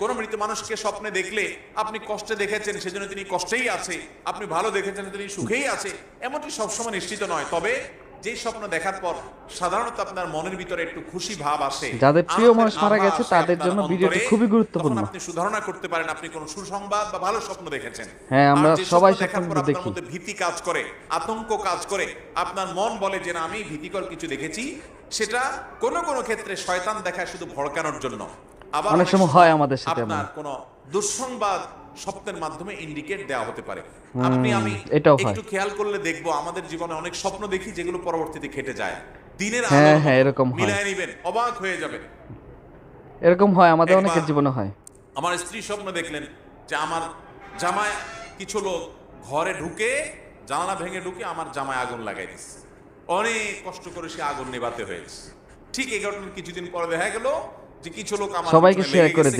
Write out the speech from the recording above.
কোন মৃত মানুষকে স্বপ্নে দেখলে আপনি কষ্টে দেখেছেন সেজন্য তিনি কষ্টেই আছে, আপনি ভালো দেখেছেন তিনি সুখেই আছে, এমনটি সবসময় নিশ্চিত নয়। তবে যেই স্বপ্ন দেখার পর সাধারণত আপনার মনের ভিতরে একটু খুশি ভাব আসে, যাদের প্রিয় আনন্দের মানুষ মারা আভা গেছে আসে তাদের আপনার জন্য ভিডিওটি অন্তরে, খুবই তখন গুরুত্বপূর্ণ। আপনি সুধারণা করতে পারেন আপনি কোন সুসংবাদ বা ভালো স্বপ্ন দেখেছেন। হ্যাঁ, আর আমরা যে সবাই স্বপ্ন দেখার পর স্বপ্নগুলো আপনার দেখি। মধ্যে ভীতি কাজ করে, আতঙ্ক কাজ করে, আপনার মন বলে যে না আমি ভীতিকর কিছু দেখেছি, সেটা কোন কোন ক্ষেত্রে শয়তান দেখায় শুধু ভড়কানোর জন্য। আবার অনেক সময় হয় আমাদের সাথে এমন। আপনার কোন দুঃসংবাদ স্বপ্নের মাধ্যমে ইন্ডিকেট দেওয়া হতে পারে। আপনি আমি এটাও হয়। একটু খেয়াল করলে দেখবো আমাদের জীবনে অনেক স্বপ্ন দেখি যেগুলো পরবর্তীতে খেটে যায়। দিনের হ্যাঁ, আলোর হ্যাঁ, মতো এরকম হয়। মিলায় নিবেন, অবাক হয়ে যাবেন। এরকম হয়, আমাদের একবার অনেকের জীবনে হয়। আমার স্ত্রী স্বপ্ন দেখলেন যে আমার জামায় কিছু লোক ঘরে ঢুকে জানালা ভেঙে ঢুকে আমার জামায় আগুন লাগাই দিচ্ছে। অনেক কষ্ট করে সে আগুন নেভাতে হয়েছে। ঠিক এই ঘটনার কিছুদিন পরে দেখা গেল যে কিছু লোক আমার সবাইকে পিছনে শেয়ার লেগে করে গেছে।